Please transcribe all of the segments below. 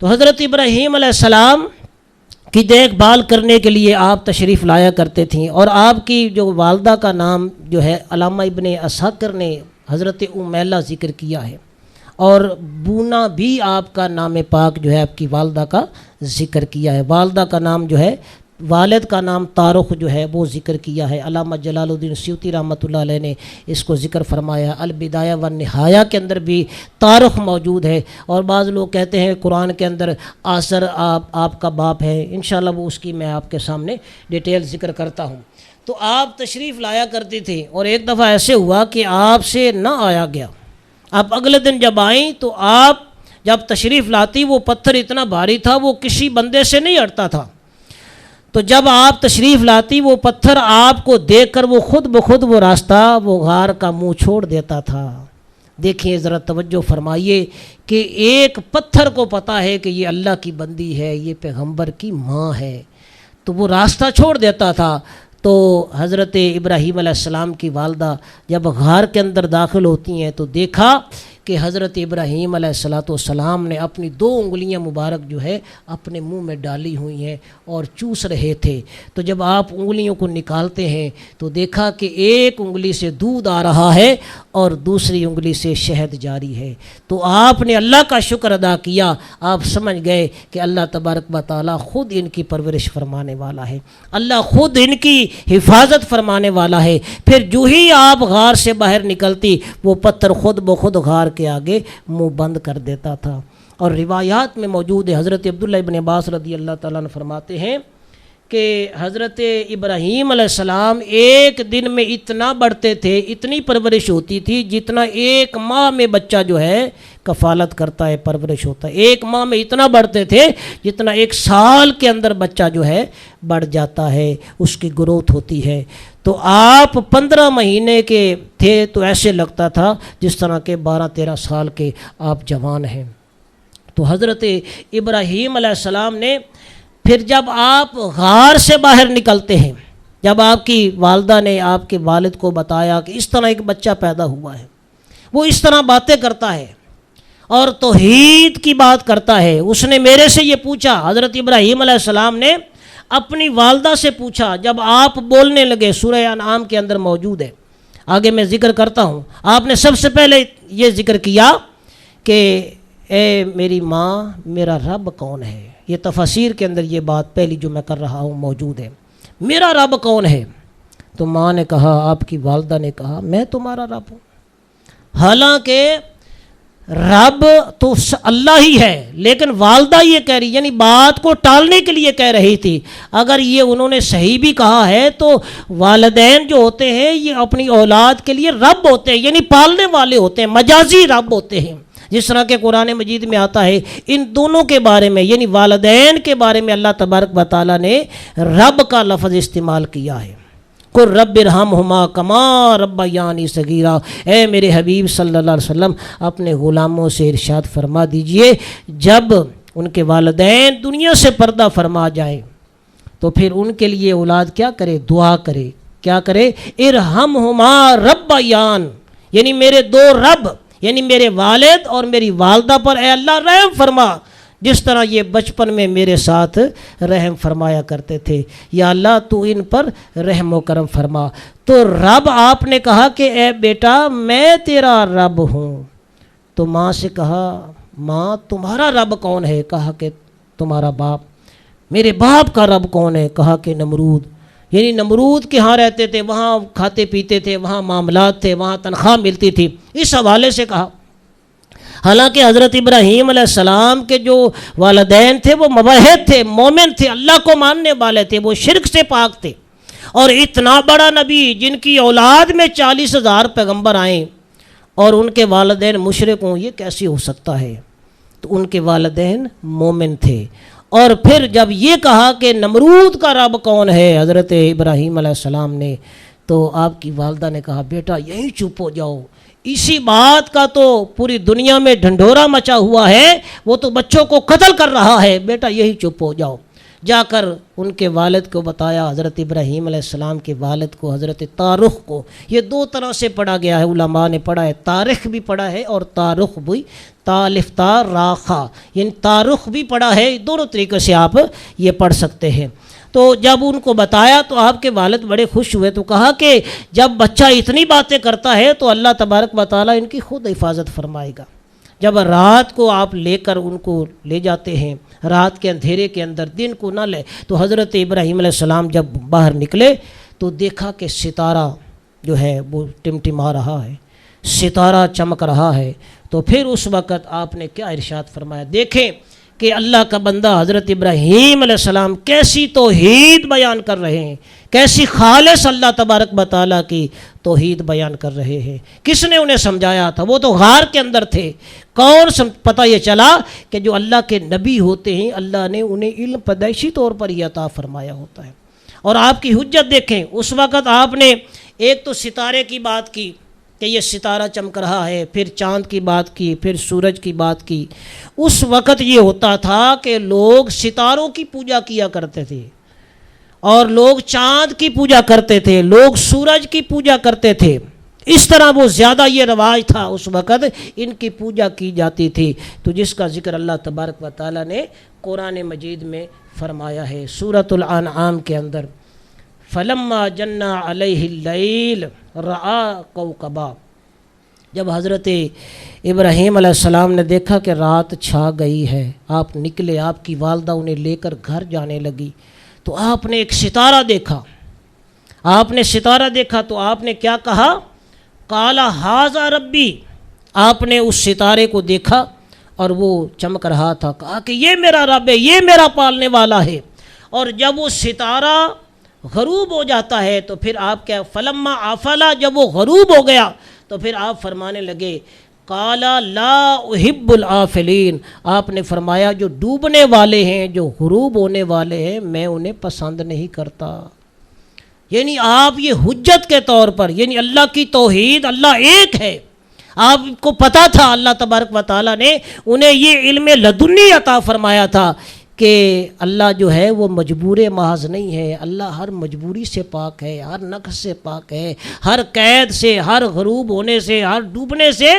تو حضرت ابراہیم علیہ السلام کی دیکھ بھال کرنے کے لیے آپ تشریف لایا کرتے تھیں، اور آپ کی جو والدہ کا نام جو ہے علامہ ابن اسحاق نے حضرت امیلہ ذکر کیا ہے، اور بونا بھی آپ کا نام پاک جو ہے آپ کی والدہ کا ذکر کیا ہے، والدہ کا نام جو ہے، والد کا نام طارق جو ہے وہ ذکر کیا ہے۔ علامہ جلال الدین سیوطی رحمۃ اللہ علیہ نے اس کو ذکر فرمایا، البدایہ والنہایہ کے اندر بھی طارق موجود ہے، اور بعض لوگ کہتے ہیں قرآن کے اندر آصر آپ کا باپ ہے، انشاءاللہ وہ اس کی میں آپ کے سامنے ڈیٹیل ذکر کرتا ہوں۔ تو آپ تشریف لایا کرتی تھی، اور ایک دفعہ ایسے ہوا کہ آپ سے نہ آیا گیا۔ آپ اگلے دن جب آئیں تو آپ جب تشریف لاتی وہ پتھر اتنا بھاری تھا وہ کسی بندے سے نہیں ہٹتا تھا، تو جب آپ تشریف لاتی وہ پتھر آپ کو دیکھ کر وہ خود بخود وہ راستہ وہ غار کا منہ چھوڑ دیتا تھا۔ دیکھیں ذرا توجہ فرمائیے کہ ایک پتھر کو پتہ ہے کہ یہ اللہ کی بندی ہے، یہ پیغمبر کی ماں ہے، تو وہ راستہ چھوڑ دیتا تھا۔ تو حضرت ابراہیم علیہ السلام کی والدہ جب غار کے اندر داخل ہوتی ہیں تو دیکھا کہ حضرت ابراہیم علیہ السلام نے اپنی 2 انگلیاں مبارک جو ہے اپنے منہ میں ڈالی ہوئی ہیں اور چوس رہے تھے۔ تو جب آپ انگلیوں کو نکالتے ہیں تو دیکھا کہ ایک انگلی سے دودھ آ رہا ہے اور دوسری انگلی سے شہد جاری ہے۔ تو آپ نے اللہ کا شکر ادا کیا، آپ سمجھ گئے کہ اللہ تبارک و تعالیٰ خود ان کی پرورش فرمانے والا ہے، اللہ خود ان کی حفاظت فرمانے والا ہے۔ پھر جو ہی آپ غار سے باہر نکلتی وہ پتھر خود بخود غار کے آگے منہ بند کر دیتا تھا۔ اور روایات میں موجود ہے، حضرت عبداللہ ابن عباس رضی اللہ تعالیٰ عنہ فرماتے ہیں کہ حضرت ابراہیم علیہ السلام ایک دن میں اتنا بڑھتے تھے، اتنی پرورش ہوتی تھی جتنا 1 ماہ میں بچہ جو ہے کفالت کرتا ہے، پرورش ہوتا ہے۔ 1 ماہ میں اتنا بڑھتے تھے جتنا 1 سال کے اندر بچہ جو ہے بڑھ جاتا ہے، اس کی گروتھ ہوتی ہے۔ تو آپ 15 مہینے کے تھے تو ایسے لگتا تھا جس طرح کے 12-13 سال کے آپ جوان ہیں۔ تو حضرت ابراہیم علیہ السلام نے پھر جب آپ غار سے باہر نکلتے ہیں، جب آپ کی والدہ نے آپ کے والد کو بتایا کہ اس طرح ایک بچہ پیدا ہوا ہے، وہ اس طرح باتیں کرتا ہے اور توحید کی بات کرتا ہے، اس نے میرے سے یہ پوچھا، حضرت ابراہیم علیہ السلام نے اپنی والدہ سے پوچھا جب آپ بولنے لگے، سورہ انعام کے اندر موجود ہے، آگے میں ذکر کرتا ہوں۔ آپ نے سب سے پہلے یہ ذکر کیا کہ اے میری ماں میرا رب کون ہے، یہ تفاسیر کے اندر یہ بات پہلی جو میں کر رہا ہوں موجود ہے، میرا رب کون ہے؟ تو ماں نے کہا، آپ کی والدہ نے کہا، میں تمہارا رب ہوں۔ حالانکہ رب تو اللہ ہی ہے، لیکن والدہ یہ کہہ رہی، یعنی بات کو ٹالنے کے لیے کہہ رہی تھی۔ اگر یہ انہوں نے صحیح بھی کہا ہے تو والدین جو ہوتے ہیں یہ اپنی اولاد کے لیے رب ہوتے ہیں، یعنی پالنے والے ہوتے ہیں، مجازی رب ہوتے ہیں، جس طرح کہ قرآن مجید میں آتا ہے ان دونوں کے بارے میں، یعنی والدین کے بارے میں اللہ تبارک و تعالیٰ نے رب کا لفظ استعمال کیا ہے۔ قل رب ارحمہما کما ربیانی صغیرا، اے میرے حبیب صلی اللہ علیہ وسلم اپنے غلاموں سے ارشاد فرما دیجئے جب ان کے والدین دنیا سے پردہ فرما جائیں تو پھر ان کے لیے اولاد کیا کرے؟ دعا کرے، کیا کرے؟ ارحمہما ربیان، یعنی میرے 2 رب، یعنی میرے والد اور میری والدہ پر اے اللہ رحم فرما، جس طرح یہ بچپن میں میرے ساتھ رحم فرمایا کرتے تھے، یا اللہ تو ان پر رحم و کرم فرما۔ تو رب آپ نے کہا کہ اے بیٹا میں تیرا رب ہوں۔ تو ماں سے کہا، ماں تمہارا رب کون ہے؟ کہا کہ تمہارا باپ۔ میرے باپ کا رب کون ہے؟ کہا کہ نمرود، یعنی نمرود کے ہاں رہتے تھے، وہاں کھاتے پیتے تھے، وہاں معاملات تھے، وہاں تنخواہ ملتی تھی، اس حوالے سے کہا۔ حالانکہ حضرت ابراہیم علیہ السلام کے جو والدین تھے وہ موحد تھے، مومن تھے، اللہ کو ماننے والے تھے، وہ شرک سے پاک تھے، اور اتنا بڑا نبی جن کی اولاد میں 40,000 پیغمبر آئیں اور ان کے والدین مشرک ہوں، یہ کیسے ہو سکتا ہے؟ تو ان کے والدین مومن تھے۔ اور پھر جب یہ کہا کہ نمرود کا رب کون ہے حضرت ابراہیم علیہ السلام نے، تو آپ کی والدہ نے کہا، بیٹا یہیں چپ ہو جاؤ، اسی بات کا تو پوری دنیا میں ڈھنڈورا مچا ہوا ہے، وہ تو بچوں کو قتل کر رہا ہے، بیٹا یہی چپ ہو جاؤ۔ جا کر ان کے والد کو بتایا، حضرت ابراہیم علیہ السلام کے والد کو، حضرت تارخ کو۔ یہ دو طرح سے پڑھا گیا ہے، علماء نے پڑھا ہے، تارخ بھی پڑھا ہے اور تارخ بھی، تالفتہ راخا، یعنی تارخ بھی پڑھا ہے، دونوں طریقے سے آپ یہ پڑھ سکتے ہیں۔ تو جب ان کو بتایا تو آپ کے والد بڑے خوش ہوئے، تو کہا کہ جب بچہ اتنی باتیں کرتا ہے تو اللہ تبارک و تعالیٰ ان کی خود حفاظت فرمائے گا۔ جب رات کو آپ لے کر ان کو لے جاتے ہیں، رات کے اندھیرے کے اندر، دن کو نہ لے، تو حضرت ابراہیم علیہ السلام جب باہر نکلے تو دیکھا کہ ستارہ جو ہے وہ ٹمٹما رہا ہے، ستارہ چمک رہا ہے۔ تو پھر اس وقت آپ نے کیا ارشاد فرمایا، دیکھیں کہ اللہ کا بندہ حضرت ابراہیم علیہ السلام کیسی توحید بیان کر رہے ہیں، کیسی خالص اللہ تبارک و تعالیٰ کی توحید بیان کر رہے ہیں۔ کس نے انہیں سمجھایا تھا؟ وہ تو غار کے اندر تھے۔ کون پتہ یہ چلا کہ جو اللہ کے نبی ہوتے ہیں اللہ نے انہیں علم پیدائشی طور پر ہی عطا فرمایا ہوتا ہے۔ اور آپ کی حجت دیکھیں، اس وقت آپ نے ایک تو ستارے کی بات کی کہ یہ ستارہ چمک رہا ہے، پھر چاند کی بات کی، پھر سورج کی بات کی۔ اس وقت یہ ہوتا تھا کہ لوگ ستاروں کی پوجا کیا کرتے تھے، اور لوگ چاند کی پوجا کرتے تھے، لوگ سورج کی پوجا کرتے تھے۔ اس طرح وہ زیادہ یہ رواج تھا اس وقت، ان کی پوجا کی جاتی تھی۔ تو جس کا ذکر اللہ تبارک و تعالیٰ نے قرآن مجید میں فرمایا ہے سورۃ الانعام کے اندر، فلما جن علیہ اللیل رآ کوکبا۔ جب حضرت ابراہیم علیہ السلام نے دیکھا کہ رات چھا گئی ہے، آپ نکلے، آپ کی والدہ انہیں لے کر گھر جانے لگی، تو آپ نے ایک ستارہ دیکھا۔ آپ نے ستارہ دیکھا تو آپ نے کیا کہا؟ قال ھذا ربی۔ آپ نے اس ستارے کو دیکھا اور وہ چمک رہا تھا، کہا کہ یہ میرا رب ہے، یہ میرا پالنے والا ہے۔ اور جب وہ ستارہ غروب ہو جاتا ہے تو پھر آپ کیا، فلما آفلا، جب وہ غروب ہو گیا تو پھر آپ فرمانے لگے قال لا احب الآفلین۔ آپ نے فرمایا جو ڈوبنے والے ہیں، جو غروب ہونے والے ہیں، میں انہیں پسند نہیں کرتا۔ یعنی آپ یہ حجت کے طور پر، یعنی اللہ کی توحید، اللہ ایک ہے، آپ کو پتہ تھا، اللہ تبارک و تعالیٰ نے انہیں یہ علم لدنی عطا فرمایا تھا کہ اللہ جو ہے وہ مجبور محض نہیں ہے، اللہ ہر مجبوری سے پاک ہے، ہر نقص سے پاک ہے، ہر قید سے، ہر غروب ہونے سے، ہر ڈوبنے سے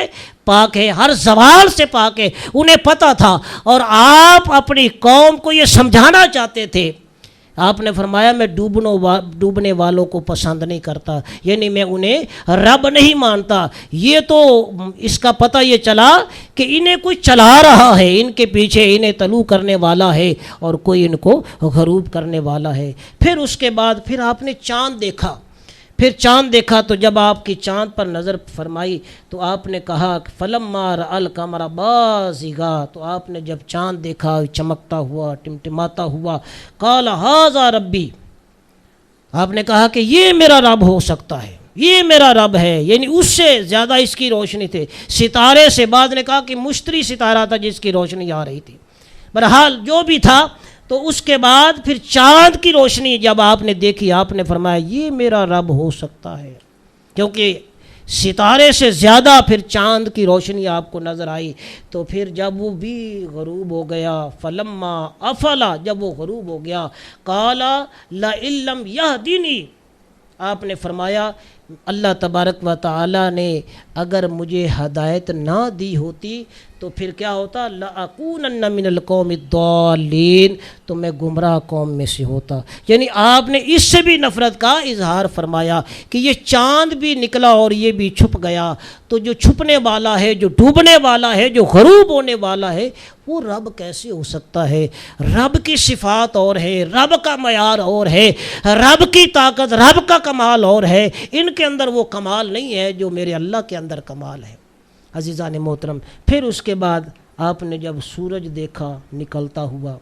پاک ہے، ہر زوال سے پاک ہے۔ انہیں پتہ تھا، اور آپ اپنی قوم کو یہ سمجھانا چاہتے تھے۔ آپ نے فرمایا میں ڈوبنے والوں کو پسند نہیں کرتا، یعنی میں انہیں رب نہیں مانتا۔ یہ تو اس کا پتہ یہ چلا کہ انہیں کوئی چلا رہا ہے، ان کے پیچھے انہیں طلوع کرنے والا ہے اور کوئی ان کو غروب کرنے والا ہے۔ پھر اس کے بعد پھر آپ نے چاند دیکھا، پھر چاند دیکھا تو جب آپ کی چاند پر نظر فرمائی تو آپ نے کہا فلما رأى القمر بازغا، تو آپ نے جب چاند دیکھا چمکتا ہوا، ٹمٹماتا ہوا، قال ھذا ربی، آپ نے کہا کہ یہ میرا رب ہو سکتا ہے، یہ میرا رب ہے، یعنی اس سے زیادہ اس کی روشنی تھی ستارے سے۔ بعد نے کہا کہ مشتری ستارہ تھا جس کی روشنی آ رہی تھی۔ بہرحال جو بھی تھا، تو اس کے بعد پھر چاند کی روشنی جب آپ نے دیکھی، آپ نے فرمایا یہ میرا رب ہو سکتا ہے، کیونکہ ستارے سے زیادہ پھر چاند کی روشنی آپ کو نظر آئی۔ تو پھر جب وہ بھی غروب ہو گیا، فلما افلا، جب وہ غروب ہو گیا، قال لئن لم یہدنی، آپ نے فرمایا اللہ تبارک و تعالی نے اگر مجھے ہدایت نہ دی ہوتی تو پھر کیا ہوتا، لأکونن من القوم الضالین، تو میں گمراہ قوم میں سے ہوتا۔ یعنی آپ نے اس سے بھی نفرت کا اظہار فرمایا کہ یہ چاند بھی نکلا اور یہ بھی چھپ گیا، تو جو چھپنے والا ہے، جو ڈوبنے والا ہے، جو غروب ہونے والا ہے، وہ رب کیسے ہو سکتا ہے؟ رب کی صفات اور ہے، رب کا معیار اور ہے، رب کی طاقت، رب کا کمال اور ہے، ان کے اندر وہ کمال نہیں ہے جو میرے اللہ کے اندر کمال ہے۔ عزیزان محترم، پھر اس کے بعد آپ نے جب سورج دیکھا نکلتا ہوا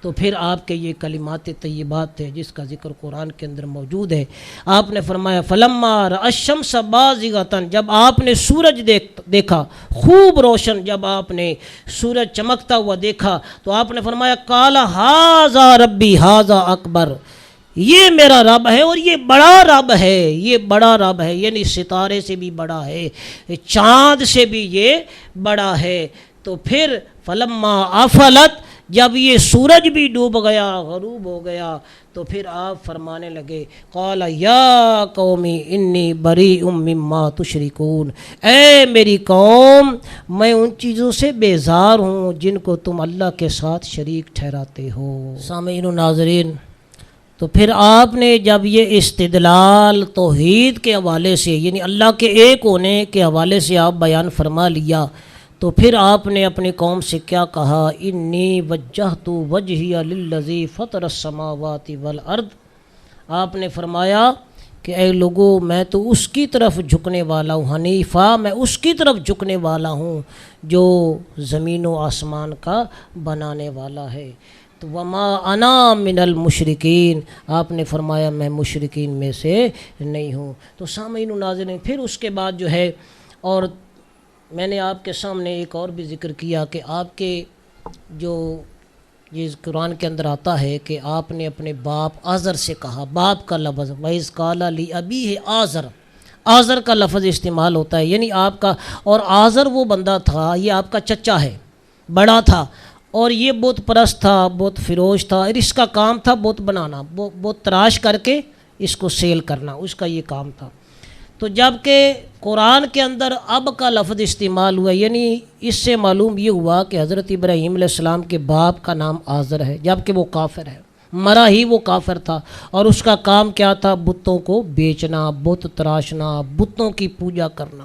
تو پھر آپ کے یہ کلمات طیبات تھے جس کا ذکر قرآن کے اندر موجود ہے۔ آپ نے فرمایا فلما رأى الشمس بازغۃ، جب آپ نے سورج دیکھا خوب روشن، جب آپ نے سورج چمکتا ہوا دیکھا تو آپ نے فرمایا قال ھذا ربی ھذا اکبر، یہ میرا رب ہے اور یہ بڑا رب ہے، یہ بڑا رب ہے، یعنی ستارے سے بھی بڑا ہے، چاند سے بھی یہ بڑا ہے۔ تو پھر فلما افلت، جب یہ سورج بھی ڈوب گیا، غروب ہو گیا، تو پھر آپ فرمانے لگے قال یا قومی انی بریء مما تشرکون، اے میری قوم میں ان چیزوں سے بیزار ہوں جن کو تم اللہ کے ساتھ شریک ٹھہراتے ہو۔ سامعین و ناظرین، تو پھر آپ نے جب یہ استدلال توحید کے حوالے سے، یعنی اللہ کے ایک ہونے کے حوالے سے آپ بیان فرما لیا، تو پھر آپ نے اپنی قوم سے کیا کہا؟ انی وجہت وجہی للذی فطر السماوات والارض، آپ نے فرمایا کہ اے لوگو میں تو اس کی طرف جھکنے والا ہوں، حنیفہ میں اس کی طرف جھکنے والا ہوں جو زمین و آسمان کا بنانے والا ہے۔ تو وما انا من المشرکین، آپ نے فرمایا میں مشرکین میں سے نہیں ہوں۔ تو سامعین و ناظرین، پھر اس کے بعد جو ہے، اور میں نے آپ کے سامنے ایک اور بھی ذکر کیا کہ آپ کے جو یہ قرآن کے اندر آتا ہے کہ آپ نے اپنے باپ آزر سے کہا، باپ کا لفظ وَإِذْ قَالَ لِأَبِيهِ آزر، آزر کا لفظ استعمال ہوتا ہے، یعنی آپ کا، اور آزر وہ بندہ تھا، یہ آپ کا چچا ہے، بڑا تھا، اور یہ بت پرست تھا، بت فروش تھا، اور اس کا کام تھا بت بنانا، بت تراش کر کے اس کو سیل کرنا، اس کا یہ کام تھا۔ تو جب کہ قرآن کے اندر اب کا لفظ استعمال ہوا، یعنی اس سے معلوم یہ ہوا کہ حضرت ابراہیم علیہ السلام کے باپ کا نام آزر ہے، جب کہ وہ کافر ہے، مرا ہی وہ کافر تھا، اور اس کا کام کیا تھا؟ بتوں کو بیچنا، بت تراشنا، بتوں کی پوجا کرنا۔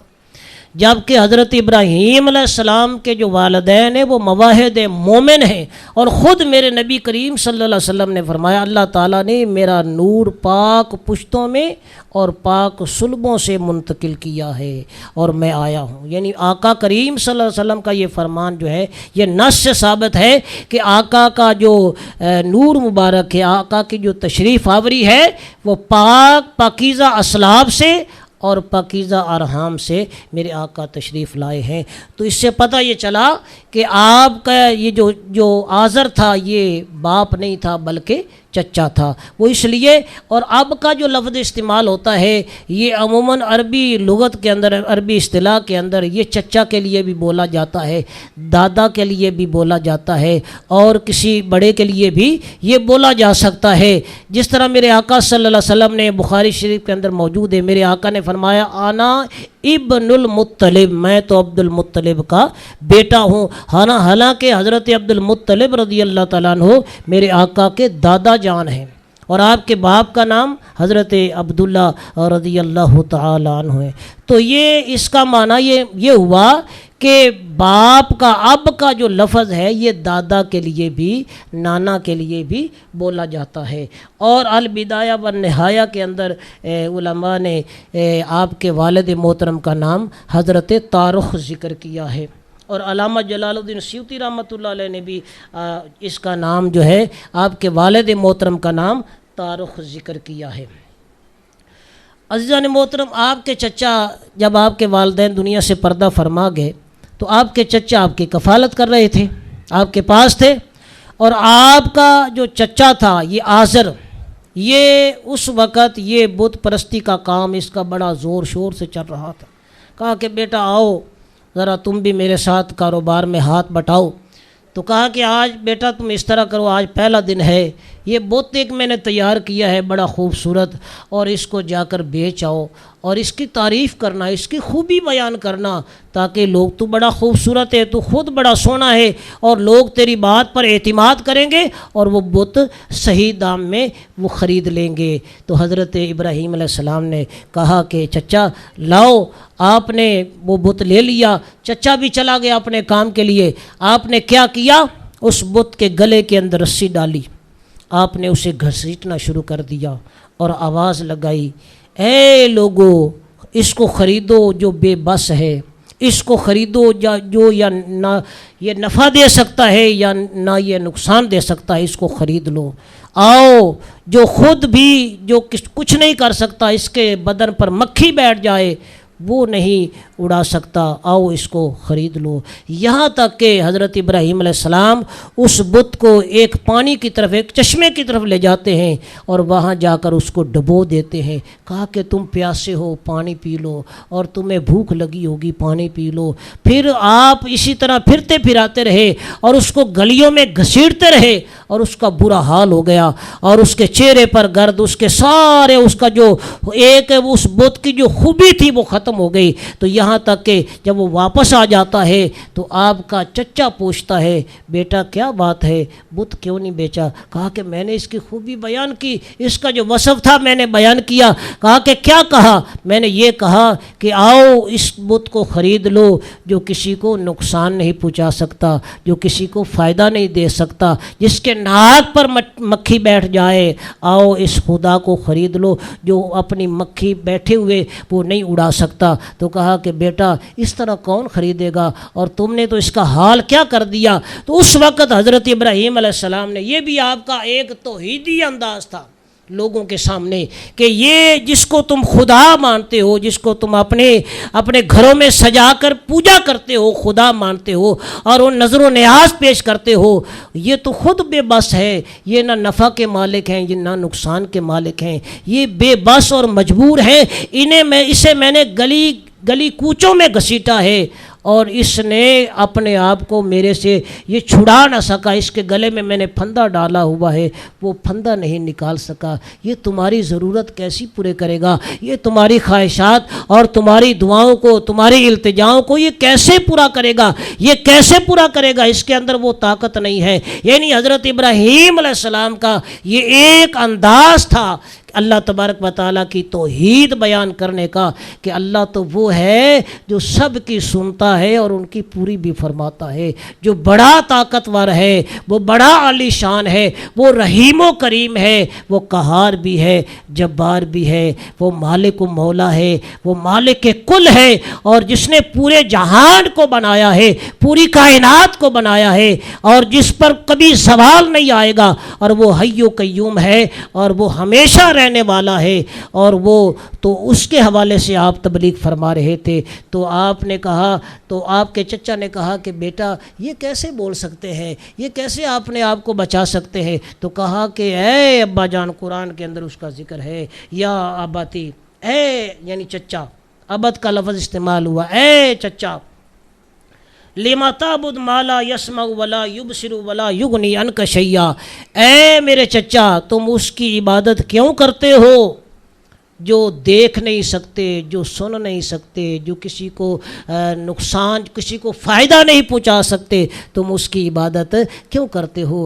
جبکہ حضرت ابراہیم علیہ السلام کے جو والدین ہیں وہ موحد مومن ہیں، اور خود میرے نبی کریم صلی اللہ علیہ وسلم نے فرمایا اللہ تعالیٰ نے میرا نور پاک پشتوں میں اور پاک صلبوں سے منتقل کیا ہے اور میں آیا ہوں۔ یعنی آقا کریم صلی اللہ علیہ وسلم کا یہ فرمان جو ہے یہ نص سے ثابت ہے کہ آقا کا جو نور مبارک ہے، آقا کی جو تشریف آوری ہے وہ پاک پاکیزہ اسلاب سے اور پاکیزہ ارحام سے میرے آقا تشریف لائے ہیں۔ تو اس سے پتہ یہ چلا کہ آپ کا یہ جو آزر تھا یہ باپ نہیں تھا بلکہ چچا تھا، وہ اس لیے۔ اور اب کا جو لفظ استعمال ہوتا ہے یہ عموماً عربی لغت کے اندر، عربی اصطلاح کے اندر یہ چچا کے لیے بھی بولا جاتا ہے، دادا کے لیے بھی بولا جاتا ہے، اور کسی بڑے کے لیے بھی یہ بولا جا سکتا ہے۔ جس طرح میرے آقا صلی اللہ علیہ وسلم نے بخاری شریف کے اندر موجود ہے، میرے آقا نے فرمایا آنا ابن المطلب، میں تو عبد المطلب کا بیٹا ہوں۔ حالانکہ حضرت عبد المطلب رضی اللہ تعالیٰ عنہ میرے آقا کے دادا جان ہیں، اور آپ کے باپ کا نام حضرت عبداللہ رضی اللہ تعالیٰ عنہ ہے۔ تو یہ اس کا معنی یہ ہوا کہ باپ کا، اب کا جو لفظ ہے یہ دادا کے لیے بھی، نانا کے لیے بھی بولا جاتا ہے۔ اور البدایہ والنہایہ کے اندر علماء نے آپ کے والد محترم کا نام حضرت طارق ذکر کیا ہے، اور علامہ جلال الدین سیوطی رحمۃ اللہ علیہ نے بھی اس کا نام جو ہے آپ کے والد محترم کا نام طارق ذکر کیا ہے۔ عزیزان محترم، آپ کے چچا جب آپ کے والدین دنیا سے پردہ فرما گئے تو آپ کے چچا آپ کی کفالت کر رہے تھے، آپ کے پاس تھے، اور آپ کا جو چچا تھا یہ آزر، یہ اس وقت یہ بت پرستی کا کام اس کا بڑا زور شور سے چل رہا تھا۔ کہا کہ بیٹا آؤ ذرا تم بھی میرے ساتھ کاروبار میں ہاتھ بٹاؤ۔ تو کہا کہ آج بیٹا تم اس طرح کرو، آج پہلا دن ہے، یہ بت ایک میں نے تیار کیا ہے بڑا خوبصورت، اور اس کو جا کر بیچ آؤ اور اس کی تعریف کرنا، اس کی خوبی بیان کرنا، تاکہ لوگ تو بڑا خوبصورت ہے، تو خود بڑا سونا ہے، اور لوگ تیری بات پر اعتماد کریں گے اور وہ بت صحیح دام میں وہ خرید لیں گے۔ تو حضرت ابراہیم علیہ السلام نے کہا کہ چچا لاؤ، آپ نے وہ بت لے لیا، چچا بھی چلا گیا اپنے کام کے لیے۔ آپ نے کیا کیا؟ اس بت کے گلے کے اندر رسی ڈالی، آپ نے اسے گھسیٹنا شروع کر دیا اور آواز لگائی، اے لوگو اس کو خریدو جو بے بس ہے، اس کو خریدو جو یا نہ یہ نفع دے سکتا ہے یا نہ یہ نقصان دے سکتا ہے، اس کو خرید لو۔ آؤ جو خود بھی جو کچھ نہیں کر سکتا، اس کے بدن پر مکھی بیٹھ جائے وہ نہیں، اڑا سکتا، آؤ اس کو خرید لو۔ یہاں تک کہ حضرت ابراہیم علیہ السلام اس بت کو ایک پانی کی طرف، ایک چشمے کی طرف لے جاتے ہیں اور وہاں جا کر اس کو ڈبو دیتے ہیں، کہا کہ تم پیاسے ہو پانی پی لو، اور تمہیں بھوک لگی ہوگی پانی پی لو۔ پھر آپ اسی طرح پھرتے پھراتے رہے اور اس کو گلیوں میں گھسیٹتے رہے، اور اس کا برا حال ہو گیا، اور اس کے چہرے پر گرد، اس کے سارے، اس کا جو ایک اس بت کی جو خوبی تھی وہ ختم ہو گئی۔ تو یہاں تک کہ جب وہ واپس آ جاتا ہے تو آپ کا چچا پوچھتا ہے، بیٹا کیا بات ہے، بت کیوں نہیں بیچا؟ کہا کہ میں نے اس کی خوبی بیان کی، اس کا جو وصف تھا میں نے بیان کیا۔ کہا کہ کیا کہا؟ میں نے یہ کہا کہ آؤ اس بت کو خرید لو جو کسی کو نقصان نہیں پہنچا سکتا، جو کسی کو فائدہ نہیں دے سکتا، جس کے ناک پر مکھی بیٹھ جائے، آؤ اس خدا کو خرید لو جو اپنی مکھی بیٹھے ہوئے وہ نہیں اڑا سکتا۔ تو کہا کہ بیٹا اس طرح کون خریدے گا، اور تم نے تو اس کا حال کیا کر دیا۔ تو اس وقت حضرت ابراہیم علیہ السلام نے، یہ بھی آپ کا ایک توحیدی انداز تھا لوگوں کے سامنے، کہ یہ جس کو تم خدا مانتے ہو، جس کو تم اپنے گھروں میں سجا کر پوجا کرتے ہو، خدا مانتے ہو اور وہ نظر و نیاز پیش کرتے ہو، یہ تو خود بے بس ہے، یہ نہ نفع کے مالک ہیں، یہ نہ نقصان کے مالک ہیں، یہ بے بس اور مجبور ہیں۔ اسے میں نے گلی کوچوں میں گھسیٹا ہے، اور اس نے اپنے آپ کو میرے سے یہ چھڑا نہ سکا، اس کے گلے میں میں نے پھندا ڈالا ہوا ہے، وہ پھندا نہیں نکال سکا۔ یہ تمہاری ضرورت کیسی پورے کرے گا؟ یہ تمہاری خواہشات اور تمہاری دعاؤں کو، تمہاری التجاؤں کو یہ کیسے پورا کرے گا؟ یہ کیسے پورا کرے گا؟ اس کے اندر وہ طاقت نہیں ہے۔ یعنی حضرت ابراہیم علیہ السلام کا یہ ایک انداز تھا اللہ تبارک و تعالیٰ کی توحید بیان کرنے کا، کہ اللہ تو وہ ہے جو سب کی سنتا ہے اور ان کی پوری بھی فرماتا ہے، جو بڑا طاقتور ہے، وہ بڑا عالی شان ہے، وہ رحیم و کریم ہے، وہ قہار بھی ہے، جبار بھی ہے، وہ مالک و مولا ہے، وہ مالک کل ہے، اور جس نے پورے جہان کو بنایا ہے، پوری کائنات کو بنایا ہے، اور جس پر کبھی زوال نہیں آئے گا، اور وہ حی و قیوم ہے، اور وہ ہمیشہ رہنے والا ہے۔ اور وہ تو اس کے حوالے سے آپ تبلیغ فرما رہے تھے، تو آپ نے کہا، تو آپ کے چچا نے کہا کہ بیٹا یہ کیسے بول سکتے ہیں، یہ کیسے اپنے آپ کو بچا سکتے ہیں؟ تو کہا کہ اے ابا جان، قرآن کے اندر اس کا ذکر ہے، یا اباتی، اے یعنی چچا، ابد کا لفظ استعمال ہوا، اے چچا، لما تعبد ما لا يسمع ولا يبصر ولا يغني عنك شيئا، اے میرے چچا تم اس کی عبادت کیوں کرتے ہو جو دیکھ نہیں سکتے، جو سن نہیں سکتے، جو کسی کو نقصان، کسی کو فائدہ نہیں پہنچا سکتے، تم اس کی عبادت کیوں کرتے ہو؟